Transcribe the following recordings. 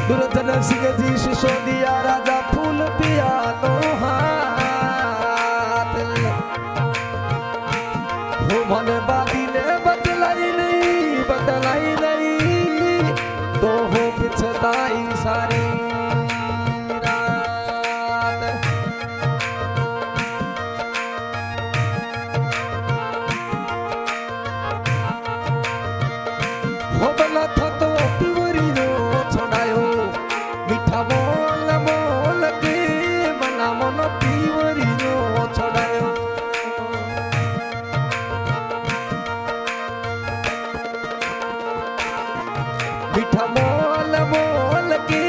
दुर्जन सिंह जी सिसोदिया राजा फूल पियानो हाथ हो मन बादी ने बतलाई नहीं तो हो पिछताई सारी रात हो बना था तो पिवरी नो छोड़ायो मीठा बोल बोल के बना मन पिवरी नो छोड़ायो मीठा बोल बोल के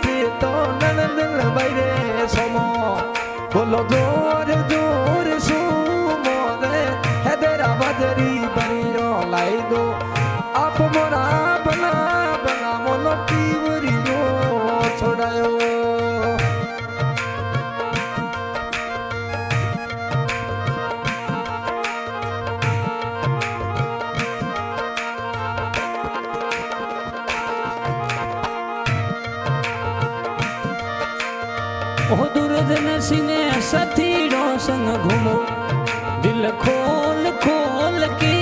थे तो ननद बैरे सोमो बोलो जोर जोर सुमो रे हैदरा बजरी बनियो लाई दो आप मोरा बना बना मोनो पीवरी नो छोड़ायो ओ दुर्जन सिंह सथीड़ो संग घूमो दिल खोल खोल के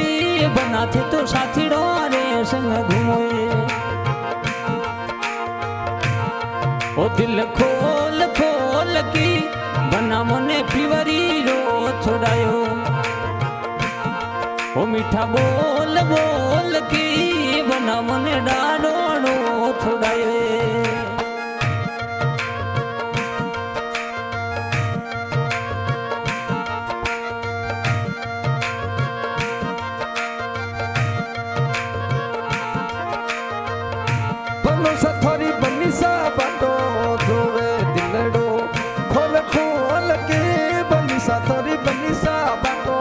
बना थे तो साथीड़ो रे संग घूमो ओ दिल खोल खोल के बना मने पिवरी रो छोड़ायो ओ मीठा बोल बोल के बना मने डाडो छोड़ायो सथोरी बनी सा बाटो धोवे दिलड़ो खोल खोल के बनी सा थोरी बनी सा बाटो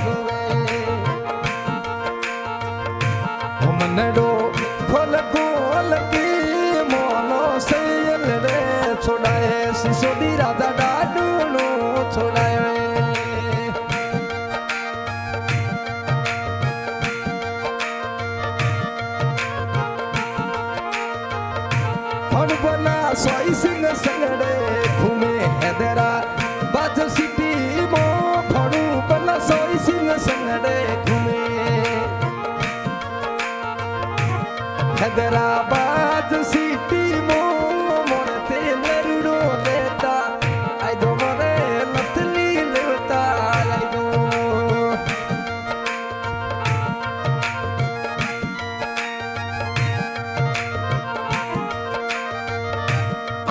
धोवे मनड़ो खोल खोल के मोनो से रे छोड़ाए सिसोदी राधा डाडू नो छोड़ाए बना सोई सिंह संगड़े घूमे हैदरा बाज सिटी मो फड़ू बना सोई सिंह संगड़े घूमे हैदराबाद सिटी मो मोरते लरुड़ो लेता आई दो मोरे लतली लेता आई दो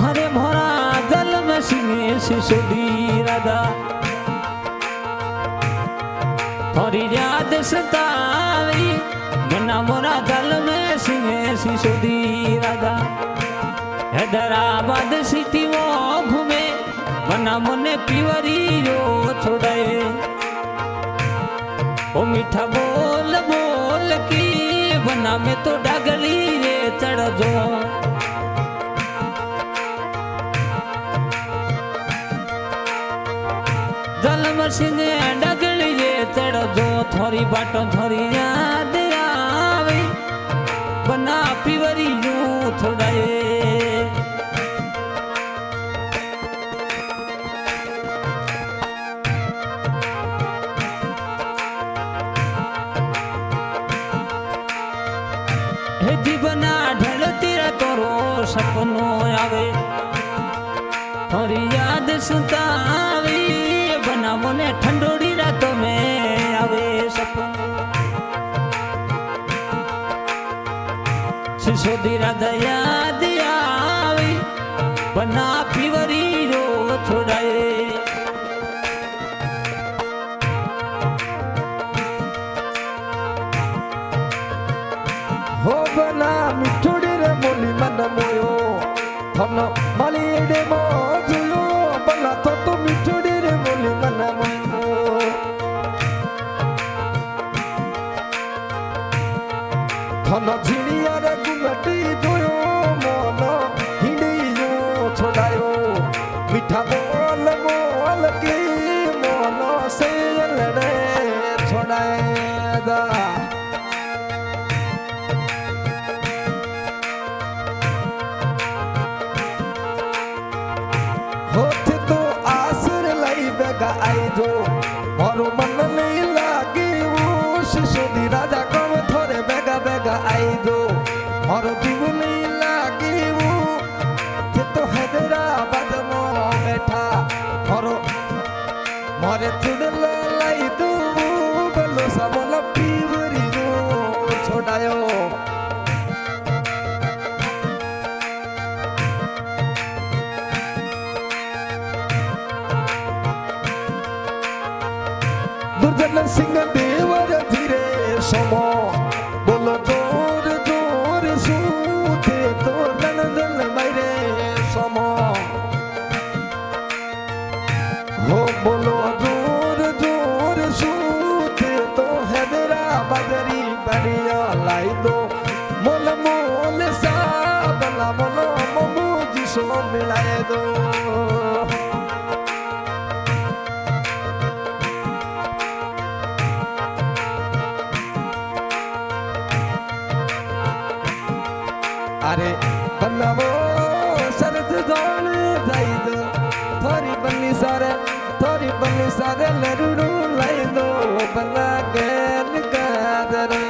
अरे मोरा दल में सिंह सिसोदी राधा थोड़ी याद सतावी मना मोरा दल में सिंह सिसोदी राधा हैदराबाद सिटी वो घूमे मना मने पिवरी रो छोड़ाए ओ मीठा बोल बोल की बना में तो डागली रे चढ़ जो सिंह डगली रे चढ़ जो थोड़ी बाटो थोड़ी याद आवे बना पिवरी रू छोड़ाए हे जीवना ढल तेरा तोरो सपनो आवे थोड़ी याद सतावे बना मोने ठंडोड़ी रातों में आवे सपन सिसोदी राधा याद आवे बना पिवरी रो छोड़ाए हो बना मिठोड़ी रे मोली मन मोयो थन माली डे मो जुयो बना तो मिठोड़ी रे मोली मन मोयो थन झिड़िया रे गुमटी जोयो मन हिंडियो छोड़ायो मीठा बोल बोल के मन से लड़े छोड़ाए दा होठ तो आसर लाई बेगा आई जो मारो मन नहीं लागी वो शिशोदी राजा कम थोड़े बेगा बेगा आई जो मारो जीव नहीं लागी वो थे तो हैदराबाद में बैठा मारो मारे चुड़लो लाई दू बलो सामोला पीवरी जो छोड़ायो दुर्जन सिंह देवर धीरे समो बोलो जोर जोर सूते तो नंदन मेरे समो हो बोलो जोर जोर सूते तो हैदराबादरी बढ़िया लाई दो मोल मोल सा बला मोलो ममू जिसो मिलाए दो अरे बनावो सरद जोड़ जाई दो थोड़ी बन्नी सारे लरुड़ू लाई दो बना गैल गादरे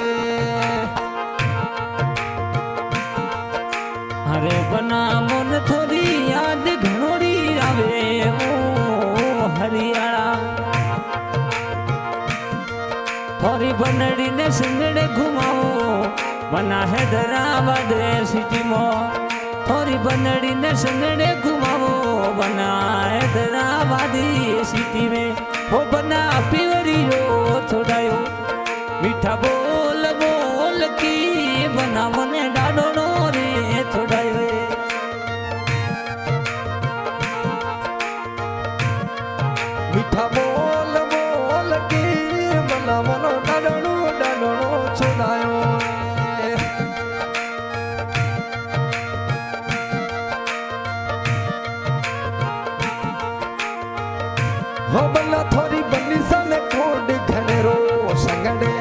अरे बना मन थोड़ी याद घणोड़ी आवे ओ हरियाणा थोड़ी बनड़ी ने सिंगड़े घुमाओ बना हैदराबाद सिटी में थोड़ी बनड़ी ने संगड़े घुमाओ बना हैदराबाद सिटी में वो बना पीवरी रो छोड़ायो मीठा बोल बोल की बना मने डाडो रे छोड़ायो मीठा बोल बोल की बना मनो डाडो छोड़ायो हो बल्ला थोड़ी बन्नी सन कोड घनेरो संगड़े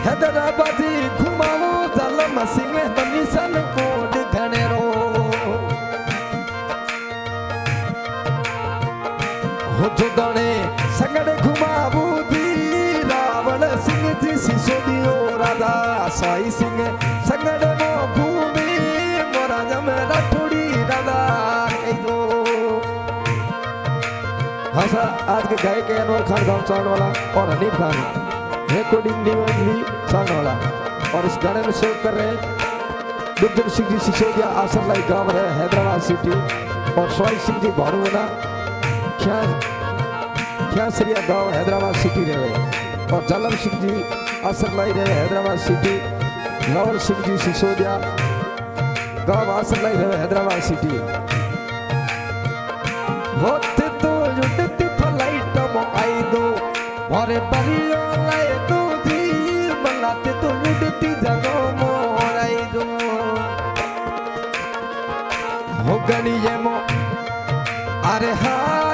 हैदराबादी घुमाओ जालम सिंह बन्नी सन कोड घनेरो हो जो दणे संगड़े घुमाओ दी रावण सिंह जी सिसोदियो राजा साई सिंह संगड़े मो घूमी मोरा जम राठौड़ी राजा कहो हाँ सर, आज के गायक अनवर खान गाँव चाण वाला और हनीफ खान रिकॉर्डिंग न्यूली चाण वाला और इस गाने में शूट कर रहे हैं दुर्जन सिंह जी सिसोदिया आसरलाई गांव है हैदराबाद सिटी और सोई सिंह जी भानुवना ख्यासरिया गांव हैदराबाद सिटी रहे और जालम सिंह जी आसरलाई रहे हैदराबाद सिटी लवल सिंह जी सिसोदिया गांव आसरलाई रहे हैदराबाद सिटी होते तो युद्धती फलाइट मो आई दो मोरे परियो लाई दो धीर बनाते तो युद्धती जगो मोर आई दो हो गणिये मो अरे हाँ